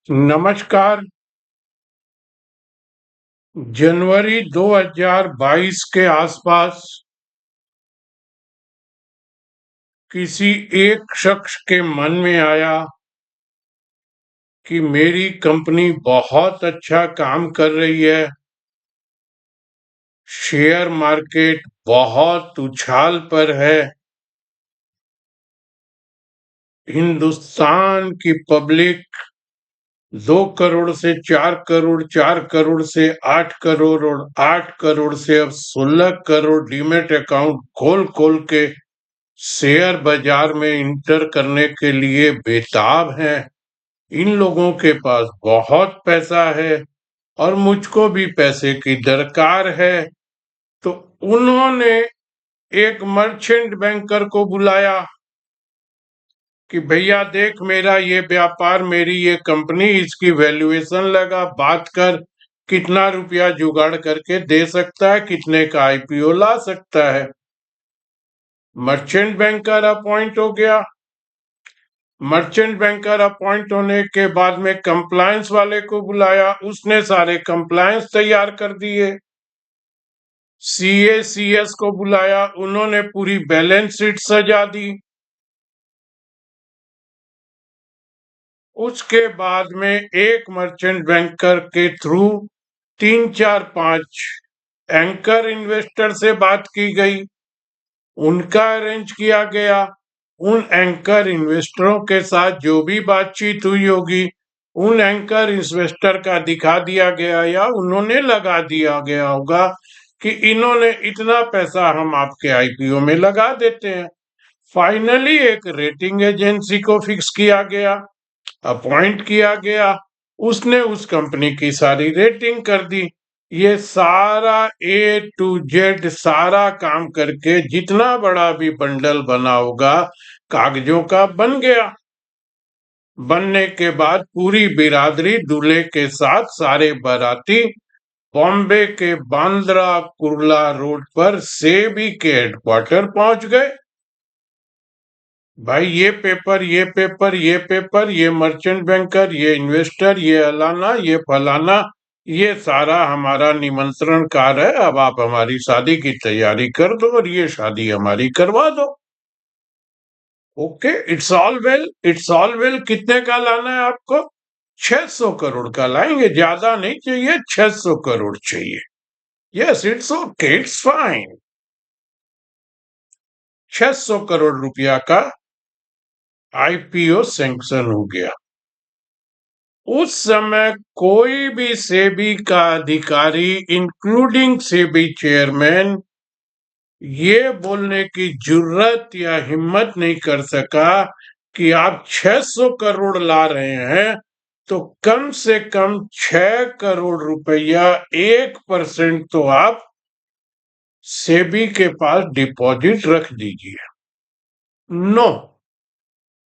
नमस्कार। जनवरी 2022 के आसपास किसी एक शख्स के मन में आया कि मेरी कंपनी बहुत अच्छा काम कर रही है, शेयर मार्केट बहुत उछाल पर है, हिंदुस्तान की पब्लिक 2 करोड़ से 4 करोड़, 4 करोड़ से 8 करोड़ और 8 करोड़ से अब 16 करोड़ डीमेट अकाउंट खोल खोल के शेयर बाजार में इंटर करने के लिए बेताब हैं। इन लोगों के पास बहुत पैसा है और मुझको भी पैसे की दरकार है। तो उन्होंने एक मर्चेंट बैंकर को बुलाया कि भैया देख, मेरा ये व्यापार, मेरी ये कंपनी, इसकी वैल्यूएशन लगा, बात कर, कितना रुपया जुगाड़ करके दे सकता है, कितने का आईपीओ ला सकता है। मर्चेंट बैंकर अपॉइंट हो गया। मर्चेंट बैंकर अपॉइंट होने के बाद में कंप्लायंस वाले को बुलाया, उसने सारे कंप्लायंस तैयार कर दिए। सीए सीएस को बुलाया, उन्होंने पूरी बैलेंस शीट सजा दी। उसके बाद में एक मर्चेंट बैंकर के थ्रू 3 4 5 एंकर इन्वेस्टर से बात की गई, उनका अरेंज किया गया। उन एंकर इन्वेस्टरों के साथ जो भी बातचीत हुई होगी, उन एंकर इन्वेस्टर का दिखा दिया गया या उन्होंने लगा दिया गया होगा कि इन्होंने इतना पैसा हम आपके आईपीओ में लगा देते हैं। फाइनली एक रेटिंग एजेंसी को फिक्स किया गया, अपॉइंट किया गया, उसने उस कंपनी की सारी रेटिंग कर दी। ये सारा A to Z सारा काम करके जितना बड़ा भी बंडल बना होगा कागजों का बन गया। बनने के बाद पूरी बिरादरी दूल्हे के साथ सारे बाराती बॉम्बे के बांद्रा कुर्ला रोड पर सेबी के हेडक्वार्टर पहुंच गए। भाई ये पेपर, ये पेपर, ये पेपर, ये मर्चेंट बैंकर, ये इन्वेस्टर, ये अलाना, ये फलाना, ये सारा हमारा निमंत्रण कार्ड है। अब आप हमारी शादी की तैयारी कर दो और ये शादी हमारी करवा दो। Okay, it's all well, it's all well. कितने का लाना है आपको? 600 करोड़ का लाएंगे, ज्यादा नहीं चाहिए, 600 करोड़ चाहिए। Yes, it's okay, it's fine. 600 crore रुपया का आईपीओ सैंक्शन हो गया। उस समय कोई भी सेबी का अधिकारी, इंक्लूडिंग सेबी चेयरमैन, ये बोलने की जुर्रत या हिम्मत नहीं कर सका कि आप 600 करोड़ ला रहे हैं तो कम से कम 6 करोड़ रुपया 1% तो आप सेबी के पास डिपॉजिट रख दीजिए। नो,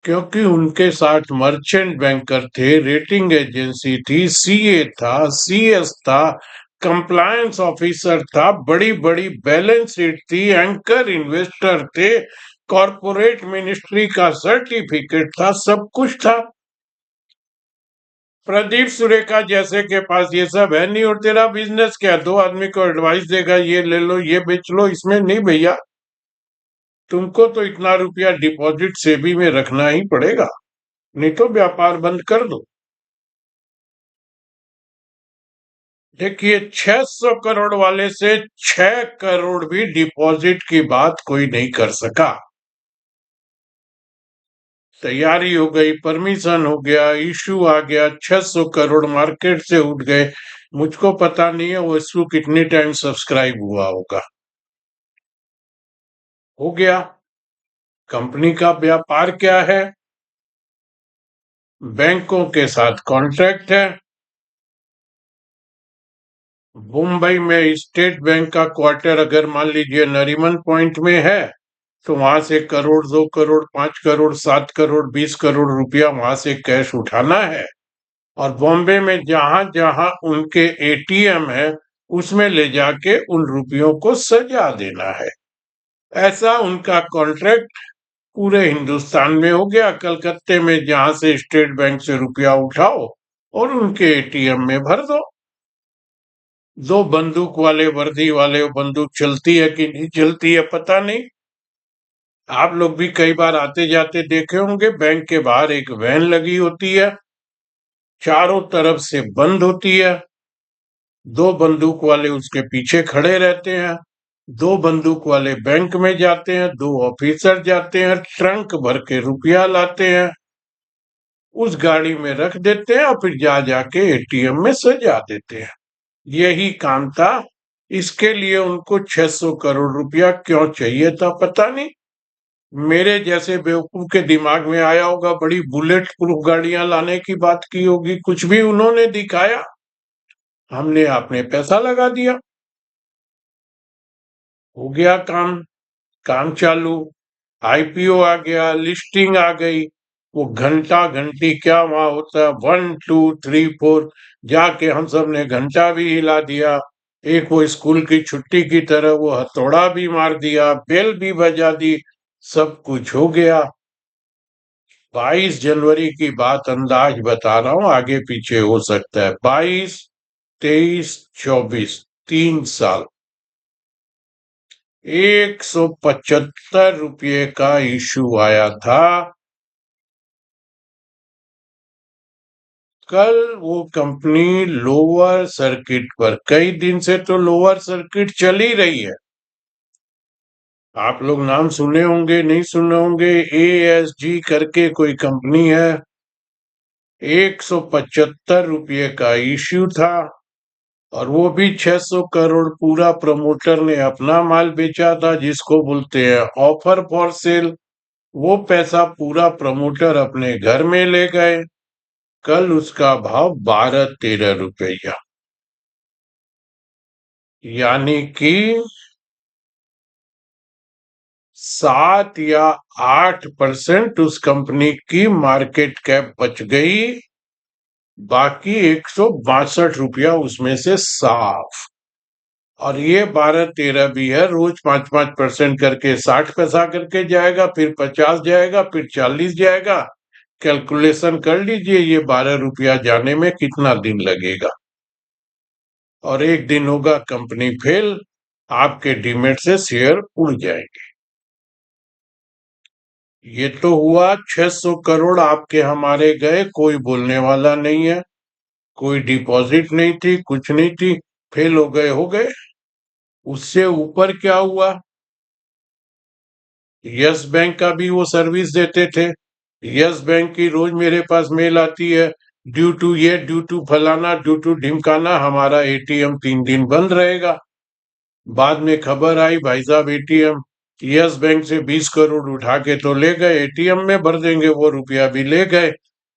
क्योंकि उनके साथ मर्चेंट बैंकर थे, रेटिंग एजेंसी थी, सीए था, सीएस था, कंप्लायंस ऑफिसर था, बड़ी बड़ी बैलेंस शीट थी, एंकर इन्वेस्टर थे, कॉरपोरेट मिनिस्ट्री का सर्टिफिकेट था, सब कुछ था। प्रदीप सुरेखा जैसे के पास ये सब है नहीं। और तेरा बिजनेस क्या, 2 आदमी को एडवाइस देगा, ये ले लो, ये बेच लो? इसमें नहीं भैया, तुमको तो इतना रुपया डिपॉजिट सेबी में रखना ही पड़ेगा, नहीं तो व्यापार बंद कर दो। देखिए, 600 करोड़ वाले से 6 करोड़ भी डिपॉजिट की बात कोई नहीं कर सका। तैयारी हो गई, परमिशन हो गया, इशू आ गया, 600 करोड़ मार्केट से उठ गए। मुझको पता नहीं है वो इशू कितनी टाइम सब्सक्राइब हुआ होगा। हो गया। कंपनी का व्यापार क्या है? बैंकों के साथ कॉन्ट्रैक्ट है। मुंबई में स्टेट बैंक का क्वार्टर अगर मान लीजिए नरीमन पॉइंट में है तो वहां से 1 करोड़, 2 करोड़, 5 करोड़, 7 करोड़, 20 करोड़ रुपया वहां से कैश उठाना है और बॉम्बे में जहां जहां उनके एटीएम है उसमें ले जाके उन रुपयों को सजा देना है। ऐसा उनका कॉन्ट्रैक्ट पूरे हिंदुस्तान में हो गया। कलकत्ते में जहां से स्टेट बैंक से रुपया उठाओ और उनके एटीएम में भर दो। दो बंदूक वाले वर्दी वाले, बंदूक चलती है कि नहीं चलती है पता नहीं। आप लोग भी कई बार आते जाते देखे होंगे, बैंक के बाहर एक वैन लगी होती है, चारों तरफ से बंद होती है, दो बंदूक वाले उसके पीछे खड़े रहते हैं। दो बंदूक वाले बैंक में जाते हैं, दो ऑफिसर जाते हैं, ट्रंक भर के रुपया लाते हैं, उस गाड़ी में रख देते हैं और फिर जा जाके एटीएम में सजा देते हैं। यही काम था। इसके लिए उनको 600 करोड़ रुपया क्यों चाहिए था पता नहीं। मेरे जैसे बेवकूफ के दिमाग में आया होगा, बड़ी बुलेट प्रूफ गाड़ियां लाने की बात की होगी, कुछ भी उन्होंने दिखाया, हमने आपने पैसा लगा दिया, हो गया काम। काम चालू, आईपीओ आ गया, लिस्टिंग आ गई। वो घंटा घंटी क्या वहां होता है, 1 2 3 4, जाके हम सब ने घंटा भी हिला दिया। एक वो स्कूल की छुट्टी की तरह वो हथौड़ा भी मार दिया, बेल भी बजा दी, सब कुछ हो गया। 22 जनवरी की बात अंदाज बता रहा हूं, आगे पीछे हो सकता है। 22, 23, 24, 3 साल, 175 रुपये का इशू आया था। कल वो कंपनी लोअर सर्किट पर, कई दिन से तो लोअर सर्किट चल ही रही है। आप लोग नाम सुने होंगे नहीं सुने होंगे, एएसजी करके कोई कंपनी है। 175 रुपये का इश्यू था, और वो भी 600 करोड़ पूरा प्रमोटर ने अपना माल बेचा था, जिसको बोलते हैं ऑफर फॉर सेल। वो पैसा पूरा प्रमोटर अपने घर में ले गए। कल उसका भाव 12-13 रुपया, यानी कि 7 या 8% उस कंपनी की मार्केट कैप बच गई। बाकी 162 रुपया उसमें से साफ। और ये 12-13 भी है, रोज 5-5% करके 60 पैसा करके जाएगा, फिर 50 जाएगा, फिर 40 जाएगा। कैलकुलेशन कर लीजिए ये 12 रुपया जाने में कितना दिन लगेगा। और एक दिन होगा कंपनी फेल, आपके डीमेट से शेयर उड़ जाएंगे। ये तो हुआ, 600 करोड़ आपके हमारे गए, कोई बोलने वाला नहीं है, कोई डिपॉजिट नहीं थी, कुछ नहीं थी, फेल हो गए हो गए। उससे ऊपर क्या हुआ, यस बैंक का भी वो सर्विस देते थे। यस बैंक की रोज मेरे पास मेल आती है, ड्यू टू ये, ड्यू टू फलाना, ड्यू टू ढिमकाना, हमारा एटीएम 3 दिन बंद रहेगा। बाद में खबर आई, भाई साहब एटीएम यस बैंक से 20 करोड़ उठा के तो ले गए, एटीएम में भर देंगे, वो रुपया भी ले गए।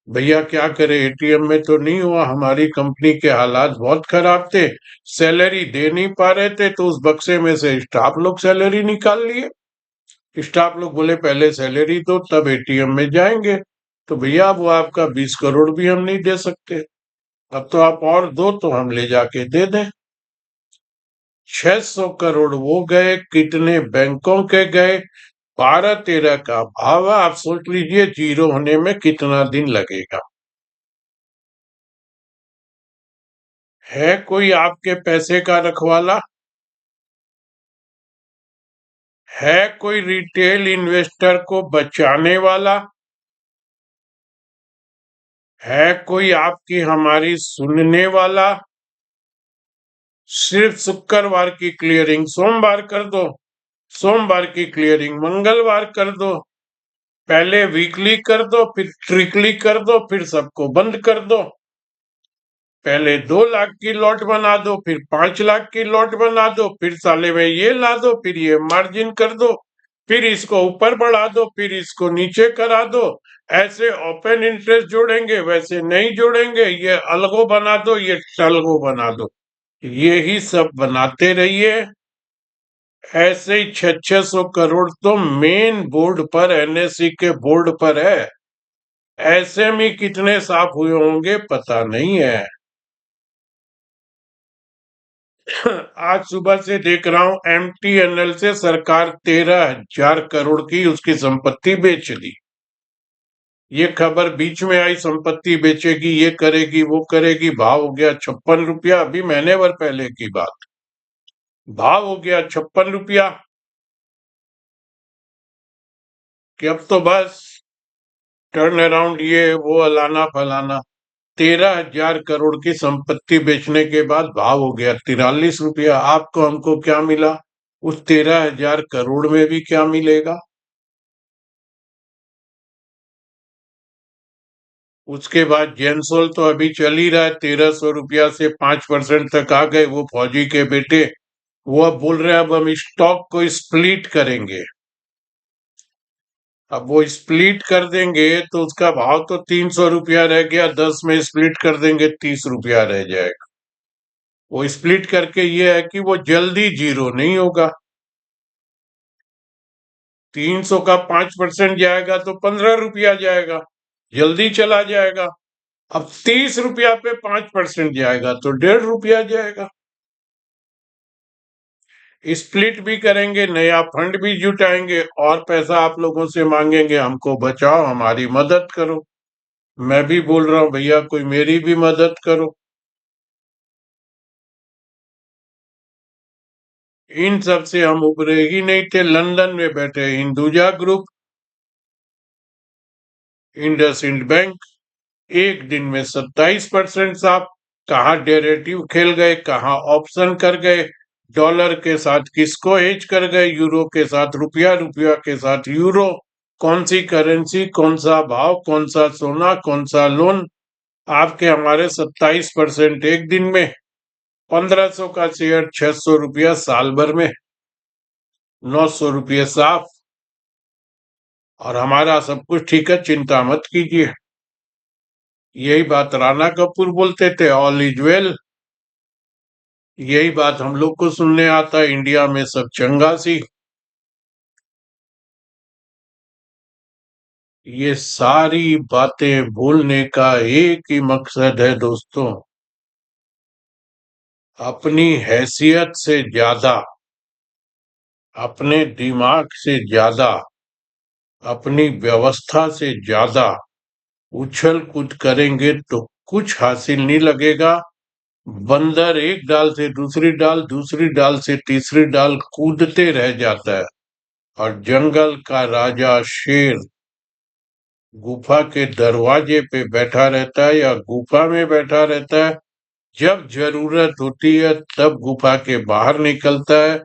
भैया क्या करे, एटीएम में तो नहीं हुआ, हमारी कंपनी के हालात बहुत खराब थे, सैलरी दे नहीं पा रहे थे, तो उस बक्से में से स्टाफ लोग सैलरी निकाल लिए। स्टाफ लोग बोले पहले सैलरी दो तब एटीएम में जाएंगे। तो भैया वो आपका 20 करोड़ भी हम नहीं दे सकते, अब तो आप और दो तो हम ले जाके दे दें। 600 करोड़ वो गए, कितने बैंकों के गए, 12-13 का भाव है। आप सोच लीजिए जीरो होने में कितना दिन लगेगा। है कोई आपके पैसे का रखवाला? है कोई रिटेल इन्वेस्टर को बचाने वाला? है कोई आपकी हमारी सुनने वाला? सिर्फ शुक्रवार की क्लियरिंग सोमवार कर दो, सोमवार की क्लियरिंग मंगलवार कर दो, पहले वीकली कर दो, फिर ट्रिकली कर दो, फिर सबको बंद कर दो। पहले 2 लाख की लॉट बना दो, फिर 5 लाख की लॉट बना दो, फिर साले में ये ला दो, फिर ये मार्जिन कर दो, फिर इसको ऊपर बढ़ा दो, फिर इसको नीचे करा दो। ऐसे ओपन इंटरेस्ट जोड़ेंगे, वैसे नहीं जोड़ेंगे, ये अलगो बना दो, ये टलगो बना दो, यही सब बनाते रहिए। ऐसे ही 600 करोड़ तो मेन बोर्ड पर, एनएससी के बोर्ड पर है। ऐसे में कितने साफ हुए होंगे पता नहीं है। आज सुबह से देख रहा हूं, एमटीएनएल से सरकार 13,000 करोड़ की उसकी संपत्ति बेच दी। ये खबर बीच में आई, संपत्ति बेचेगी, ये करेगी, वो करेगी, भाव हो गया 56 रुपया। अभी महीने भर पहले की बात, भाव हो गया 56 रुपया कि अब तो बस टर्न अराउंड, ये वो अलाना फलाना। 13,000 करोड़ की संपत्ति बेचने के बाद भाव हो गया 43 रुपया। आपको हमको क्या मिला? उस 13,000 करोड़ में भी क्या मिलेगा? उसके बाद जेनसोल तो अभी चल ही रहा है, 1,300 रुपया से 5% तक आ गए। वो फौजी के बेटे, वो अब बोल रहे हैं अब हम स्टॉक को स्प्लिट करेंगे। अब वो स्प्लिट कर देंगे तो उसका भाव तो 300 रुपया रह गया, 10 में स्प्लिट कर देंगे 30 रुपया रह जाएगा। वो स्प्लिट करके ये है कि वो जल्दी जीरो नहीं होगा। 300 का 5% जाएगा तो 15 रुपया जाएगा, जल्दी चला जाएगा। अब 30 रुपया पे 5% जाएगा तो 1.5 रुपया जाएगा। स्प्लिट भी करेंगे, नया फंड भी जुटाएंगे, और पैसा आप लोगों से मांगेंगे, हमको बचाओ, हमारी मदद करो। मैं भी बोल रहा हूं भैया कोई मेरी भी मदद करो। इन सब से हम उभरे ही नहीं थे। लंदन में बैठे हिंदुजा ग्रुप, इंडसइंड बैंक, एक दिन में 27% साफ। कहाँ डेरिवेटिव खेल गए, कहाँ ऑप्शन कर गए, डॉलर के साथ किसको हेज कर गए, यूरो के साथ रुपया, रुपया के साथ यूरो, कौन सी करेंसी, कौन सा भाव, कौन सा सोना, कौन सा लोन। आपके हमारे 27% एक दिन में। 1,500 का शेयर 600 रुपया साल भर में, 900 रुपये साफ। और हमारा सब कुछ ठीक है, चिंता मत कीजिए। यही बात राणा कपूर बोलते थे, ऑल इज वेल। यही बात हम लोग को सुनने आता है, इंडिया में सब चंगा सी। ये सारी बातें भूलने का एक ही मकसद है दोस्तों, अपनी हैसियत से ज्यादा, अपने दिमाग से ज्यादा, अपनी व्यवस्था से ज्यादा उछल कूद करेंगे तो कुछ हासिल नहीं लगेगा। बंदर एक डाल से दूसरी डाल, दूसरी डाल से तीसरी डाल कूदते रह जाता है, और जंगल का राजा शेर गुफा के दरवाजे पे बैठा रहता है या गुफा में बैठा रहता है। जब जरूरत होती है तब गुफा के बाहर निकलता है,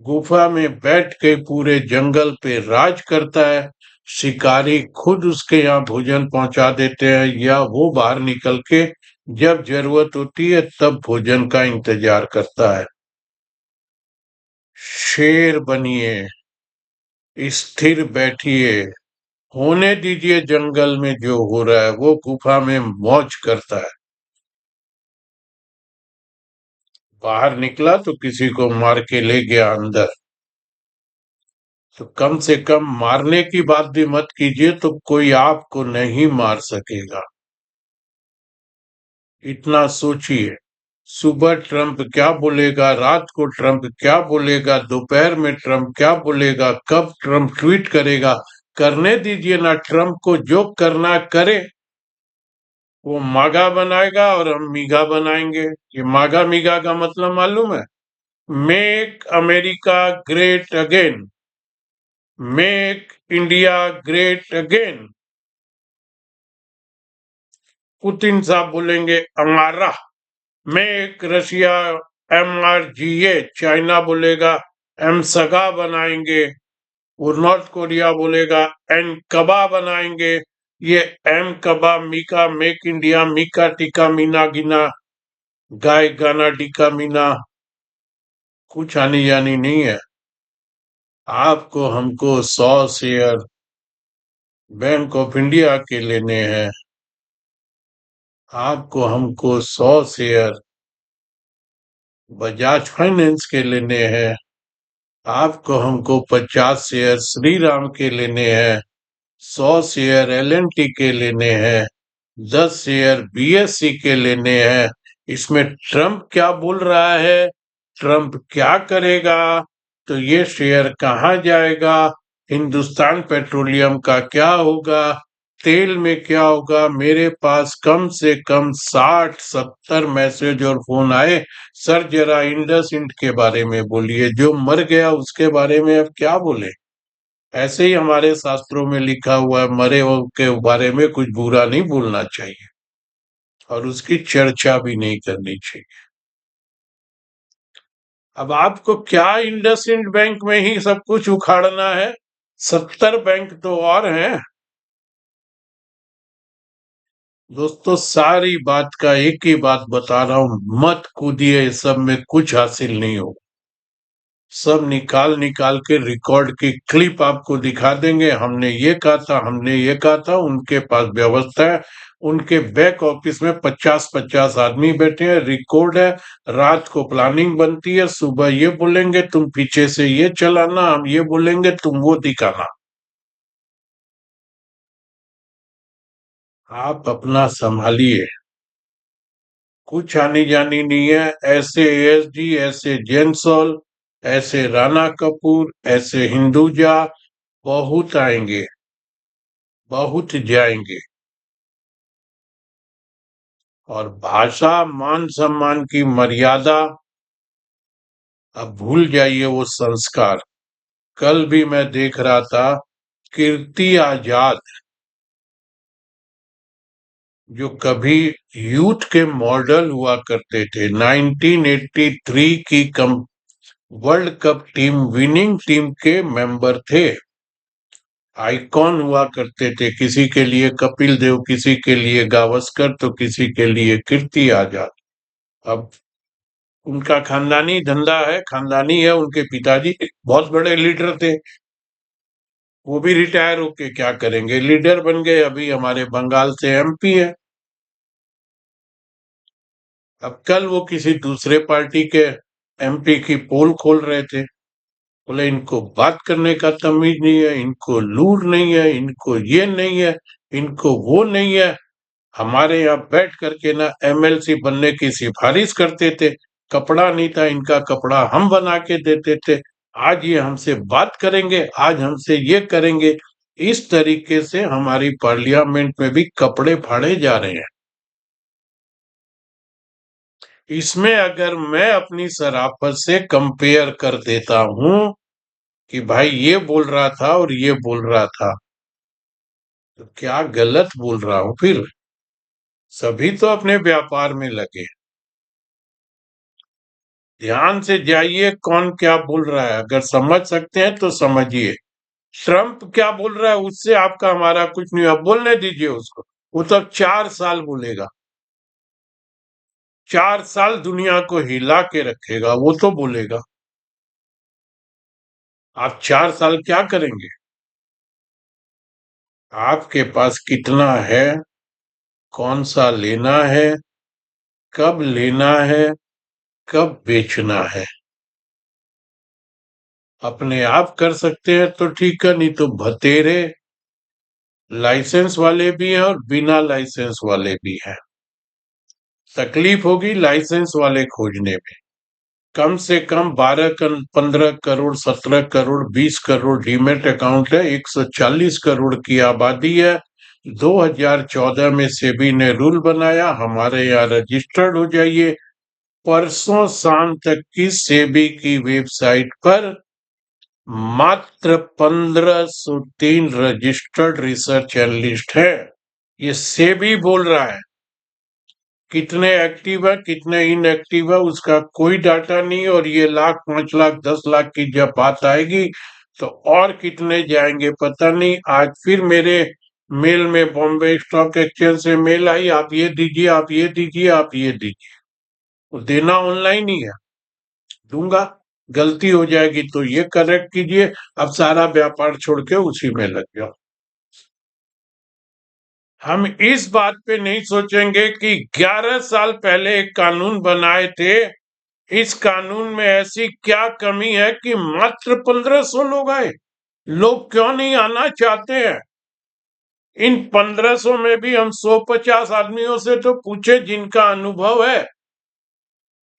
गुफा में बैठ के पूरे जंगल पे राज करता है। शिकारी खुद उसके यहाँ भोजन पहुंचा देते हैं, या वो बाहर निकल के जब जरूरत होती है तब भोजन का इंतजार करता है। शेर बनिए, स्थिर बैठिए, होने दीजिए जंगल में जो हो रहा है, वो गुफा में मौज करता है। बाहर निकला तो किसी को मार के ले गया अंदर। तो कम से कम मारने की बात भी मत कीजिए, तो कोई आपको नहीं मार सकेगा। इतना सोचिए। सुबह ट्रम्प क्या बोलेगा, रात को ट्रम्प क्या बोलेगा, दोपहर में ट्रम्प क्या बोलेगा, कब ट्रम्प ट्वीट करेगा, करने दीजिए ना। ट्रम्प को जो करना करे। वो मागा बनाएगा और हम मीगा बनाएंगे। ये मागा मीगा का मतलब मालूम है? Make America great again, make India great again. Putin साहब बोलेंगे अमारा, मेक रशिया MRGA। चाइना बोलेगा एम सगा बनाएंगे। और नॉर्थ कोरिया बोलेगा एन कबा बनाएंगे। ये एम कबा मीका मेक इंडिया, मीका टीका मीना गिना, गाय गाना टीका मीना, कुछ आनी जानी नहीं है। आपको हमको 100 शेयर बैंक ऑफ इंडिया के लेने हैं, आपको हमको 100 शेयर बजाज फाइनेंस के लेने हैं, आपको हमको 50 शेयर श्री राम के लेने हैं, 100 शेयर LNT के लेने हैं, 10 शेयर BSE के लेने हैं। इसमें ट्रम्प क्या बोल रहा है, ट्रम्प क्या करेगा, तो ये शेयर कहाँ जाएगा, हिंदुस्तान पेट्रोलियम का क्या होगा, तेल में क्या होगा, मेरे पास कम से कम 60-70 मैसेज और फोन आए, सर जरा इंडस इंड के बारे में बोलिए, जो मर गया उसके बारे में अब क्या बोले। ऐसे ही हमारे शास्त्रों में लिखा हुआ है, मरे हुए के बारे में कुछ बुरा नहीं बोलना चाहिए और उसकी चर्चा भी नहीं करनी चाहिए। अब आपको क्या इंडसइंड बैंक में ही सब कुछ उखाड़ना है? 70 बैंक तो और हैं। दोस्तों, सारी बात का एक ही बात बता रहा हूं, मत कूदिए, इस सब में कुछ हासिल नहीं हो। सब निकाल निकाल के रिकॉर्ड की क्लिप आपको दिखा देंगे, हमने ये कहा था, हमने ये कहा था। उनके पास व्यवस्था है, उनके बैक ऑफिस में 50-50 आदमी बैठे हैं, रिकॉर्ड है। रात को प्लानिंग बनती है, सुबह ये बोलेंगे तुम पीछे से ये चलाना, हम ये बोलेंगे तुम वो दिखाना। आप अपना संभालिए, कुछ आनी जानी नहीं है। ऐसे एएसडी, ऐसे जेनसॉल, ऐसे राणा कपूर, ऐसे हिंदुजा बहुत आएंगे, बहुत जाएंगे। और भाषा, मान सम्मान की मर्यादा, अब भूल जाइए वो संस्कार। कल भी मैं देख रहा था, कीर्ति आजाद जो कभी यूथ के मॉडल हुआ करते थे, 1983 की world cup team, winning team के मेंबर थे, आइकॉन हुआ करते थे। किसी के लिए कपिल देव, किसी के लिए गावस्कर, तो किसी के लिए कीर्ति आजाद। अब उनका खानदानी धंधा है, खानदानी है। उनके पिताजी बहुत बड़े लीडर थे, वो भी रिटायर होके क्या करेंगे, लीडर बन गए, अभी हमारे बंगाल से एमपी है। अब कल वो किसी दूसरे पार्टी के एमपी की पोल खोल रहे थे, बोले इनको बात करने का तमीज नहीं है, इनको लूर नहीं है, इनको ये नहीं है, इनको वो नहीं है। हमारे यहाँ बैठ करके ना एमएलसी बनने की सिफारिश करते थे, कपड़ा नहीं था इनका, कपड़ा हम बना के देते थे। आज ये हमसे बात करेंगे, आज हमसे ये करेंगे। इस तरीके से हमारी पार्लियामेंट में भी कपड़े फाड़े जा रहे हैं। इसमें अगर मैं अपनी शराफत से कंपेयर कर देता हूं कि भाई ये बोल रहा था और ये बोल रहा था, तो क्या गलत बोल रहा हूं फिर? सभी तो अपने व्यापार में लगे। ध्यान से जाइए कौन क्या बोल रहा है, अगर समझ सकते हैं तो समझिए। ट्रम्प क्या बोल रहा है उससे आपका हमारा कुछ नहीं, अब बोलने दीजिए उसको। वो तो 4 साल बोलेगा, 4 साल दुनिया को हिला के रखेगा, वो तो बोलेगा। आप 4 साल क्या करेंगे? आपके पास कितना है, कौन सा लेना है, कब लेना है, कब बेचना है, अपने आप कर सकते हैं तो ठीक है, नहीं तो भतेरे लाइसेंस वाले भी हैं और बिना लाइसेंस वाले भी हैं। तकलीफ होगी लाइसेंस वाले खोजने में। कम से कम 15 करोड़, 17 करोड़, 20 करोड़ डीमेट अकाउंट है, 140 करोड़ की आबादी है। 2014 में सेबी ने रूल बनाया, हमारे यहाँ रजिस्टर्ड हो जाइए। परसों शाम तक की सेबी की वेबसाइट पर मात्र 1503 रजिस्टर्ड रिसर्च एनालिस्ट है। ये सेबी बोल रहा है। कितने एक्टिव है, कितने इनएक्टिव है, उसका कोई डाटा नहीं। और ये लाख, 5 लाख, 10 लाख की जब बात आएगी तो और कितने जाएंगे पता नहीं। आज फिर मेरे मेल में बॉम्बे स्टॉक एक्सचेंज से मेल आई, आप ये दीजिए, आप ये दीजिए, आप ये दीजिए। वो देना ऑनलाइन ही है, दूंगा। गलती हो जाएगी तो ये करेक्ट कीजिए। अब सारा व्यापार छोड़ के उसी में लग जाओ। हम इस बात पे नहीं सोचेंगे कि 11 साल पहले एक कानून बनाए थे, इस कानून में ऐसी क्या कमी है कि मात्र 1500 लोग आए। लोग क्यों नहीं आना चाहते हैं? इन 1500 में भी हम 150 आदमियों से तो पूछे जिनका अनुभव है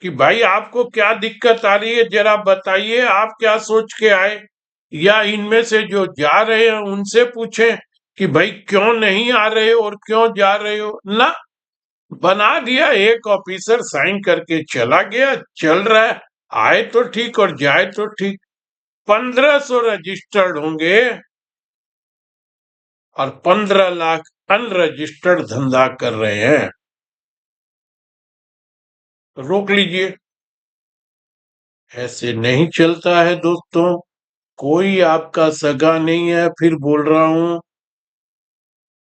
कि भाई आपको क्या दिक्कत आ रही है, जरा बताइए, आप क्या सोच के आए। या इनमें से जो जा रहे हैं उनसे पूछें कि भाई क्यों नहीं आ रहे हो और क्यों जा रहे हो ना, बना दिया, एक ऑफिसर साइन करके चला गया, चल रहा है, आए तो ठीक और जाए तो ठीक। 1500 रजिस्टर्ड होंगे और 15 लाख अनरजिस्टर्ड धंधा कर रहे हैं। रोक लीजिए, ऐसे नहीं चलता है दोस्तों। कोई आपका सगा नहीं है, फिर बोल रहा हूं,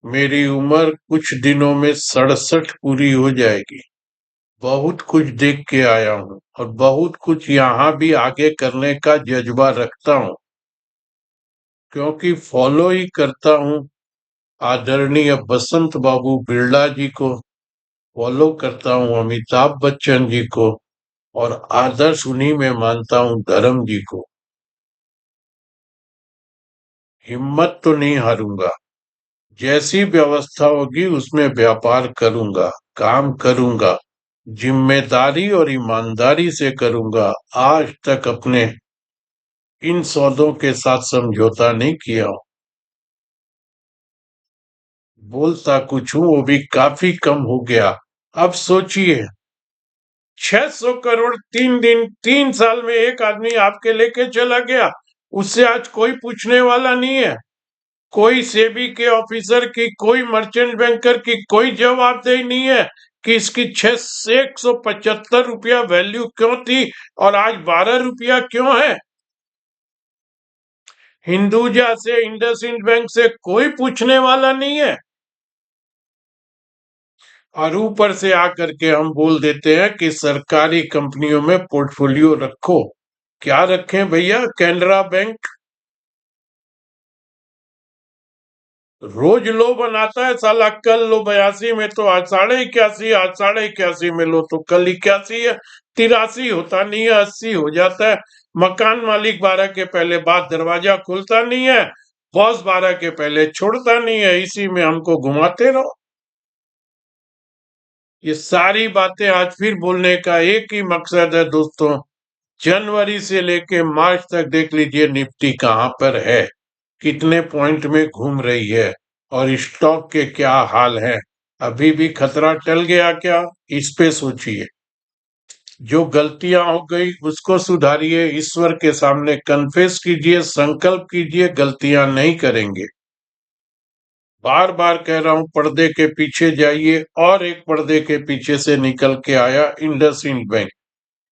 मेरी उम्र कुछ दिनों में 67 पूरी हो जाएगी। बहुत कुछ देख के आया हूं और बहुत कुछ यहाँ भी आगे करने का जज्बा रखता हूं, क्योंकि फॉलो ही करता हूं आदरणीय बसंत बाबू बिरला जी को, फॉलो करता हूं अमिताभ बच्चन जी को, और आदर्श उन्हीं में मानता हूं धर्म जी को। हिम्मत तो नहीं हारूंगा, जैसी व्यवस्था होगी उसमें व्यापार करूंगा, काम करूंगा, जिम्मेदारी और ईमानदारी से करूंगा। आज तक अपने इन सौदों के साथ समझौता नहीं किया हूं। बोलता कुछ हूं, वो भी काफी कम हो गया। अब सोचिए, 600 करोड़ 3 दिन 3 साल में एक आदमी आपके लेके चला गया, उससे आज कोई पूछने वाला नहीं है। कोई सेबी के ऑफिसर की, कोई मर्चेंट बैंकर की कोई जवाबदेही नहीं है कि इसकी 175 रुपया वैल्यू क्यों थी और आज 12 रुपया क्यों है। हिंदुजा से, इंडसइंड बैंक से कोई पूछने वाला नहीं है, और ऊपर से आकर के हम बोल देते हैं कि सरकारी कंपनियों में पोर्टफोलियो रखो। क्या रखें भैया? कैनरा बैंक रोज लो बनाता है साला, कल लो 82 में तो आज 81.5, आज 81.5 में लो तो कल 81 है, 83 होता नहीं है, 80 हो जाता है। मकान मालिक 12 के पहले बाद दरवाजा खुलता नहीं है, बॉस 12 के पहले छोड़ता नहीं है, इसी में हमको घुमाते रहो। ये सारी बातें आज फिर बोलने का एक ही मकसद है दोस्तों, जनवरी से लेके मार्च तक देख लीजिए निफ्टी कहां पर है, कितने पॉइंट में घूम रही है और स्टॉक के क्या हाल है। अभी भी खतरा टल गया क्या? इस पे सोचिए। जो गलतियां हो गई उसको सुधारिए, ईश्वर के सामने कन्फेस कीजिए, संकल्प कीजिए गलतियां नहीं करेंगे। बार बार कह रहा हूं, पर्दे के पीछे जाइए। और एक पर्दे के पीछे से निकल के आया इंडसइंड बैंक,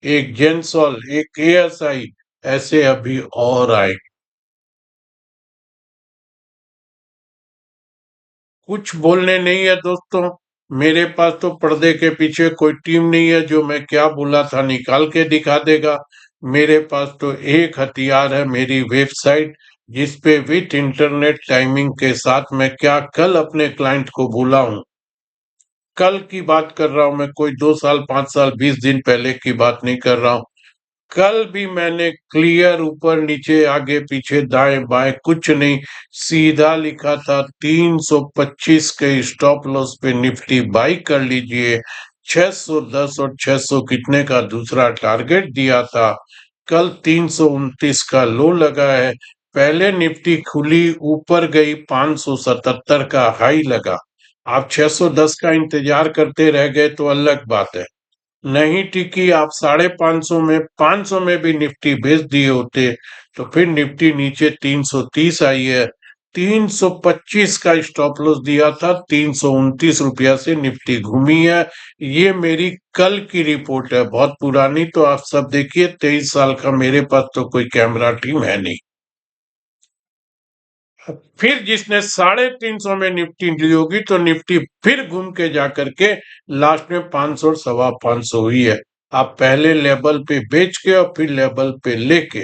एक जेंसॉल, एक एएसआई, ऐसे अभी और आए। कुछ बोलने नहीं है दोस्तों, मेरे पास तो पर्दे के पीछे कोई टीम नहीं है जो मैं क्या बोला था निकाल के दिखा देगा। मेरे पास तो एक हथियार है, मेरी वेबसाइट, जिसपे विथ इंटरनेट टाइमिंग के साथ मैं क्या कल अपने क्लाइंट को बोला हूं, कल की बात कर रहा हूं मैं, कोई 2 साल 5 साल 20 दिन पहले की बात नहीं कर रहा हूं। कल भी मैंने क्लियर ऊपर नीचे आगे पीछे दाएं बाएं कुछ नहीं, सीधा लिखा था 325 के स्टॉप लॉस पे निफ्टी बाई कर लीजिए। 610 और 600 कितने का दूसरा टारगेट दिया था। कल 329 का लो लगा है। पहले निफ्टी खुली ऊपर गई, 577 का हाई लगा। आप 610 का इंतजार करते रह गए तो अलग बात है, नहीं टिकी, आप 550 में 500 में भी निफ्टी बेच दिए होते तो फिर निफ्टी नीचे 330 आई है। 325 का स्टॉप लॉस दिया था, 329 रुपया से निफ्टी घूमी है। ये मेरी कल की रिपोर्ट है, बहुत पुरानी तो आप सब देखिए, 23 साल का मेरे पास तो कोई कैमरा टीम है नहीं। फिर जिसने 350 में निफ्टी ली होगी तो निफ्टी फिर घूम के जाकर के लास्ट में 500 और 550 हुई है। आप पहले लेवल पे बेच के और फिर लेवल पे लेके,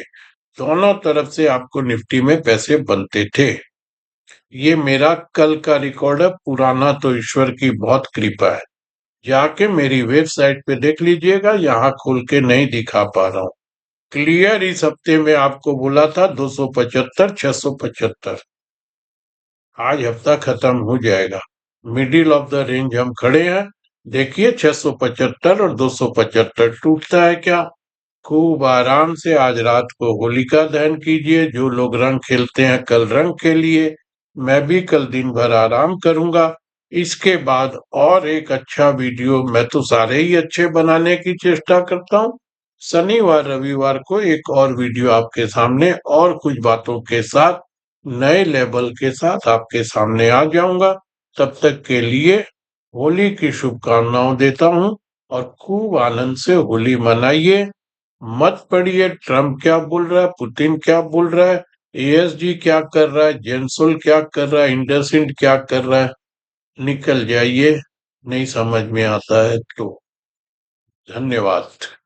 दोनों तरफ से आपको निफ्टी में पैसे बनते थे। ये मेरा कल का रिकॉर्ड है, पुराना तो ईश्वर की बहुत कृपा है। जाके मेरी वेबसाइट पे देख लीजिएगा, यहाँ खोल के नहीं दिखा पा रहा हूँ। क्लियर इस हफ्ते में आपको बोला था 275 675, आज हफ्ता खत्म हो जाएगा, मिडिल ऑफ द रेंज हम खड़े हैं। देखिए 675 और 275 टूटता है क्या। खूब आराम से आज रात को होलिका दहन कीजिए, जो लोग रंग खेलते हैं कल रंग खेलिए। मैं भी कल दिन भर आराम करूंगा। इसके बाद और एक अच्छा वीडियो, मैं तो सारे ही अच्छे बनाने की चेष्टा करता हूँ। शनिवार रविवार को एक और वीडियो आपके सामने और कुछ बातों के साथ, नए लेवल के साथ आपके सामने आ जाऊंगा। तब तक के लिए होली की शुभकामनाओं देता हूँ और खूब आनंद से होली मनाइए। मत पढ़िए ट्रम्प क्या बोल रहा है, पुतिन क्या बोल रहा है, एएसजी क्या कर रहा है, जेंसोल क्या कर रहा है, इंडसइंड क्या कर रहा है। निकल जाइए, नहीं समझ में आता है तो। धन्यवाद।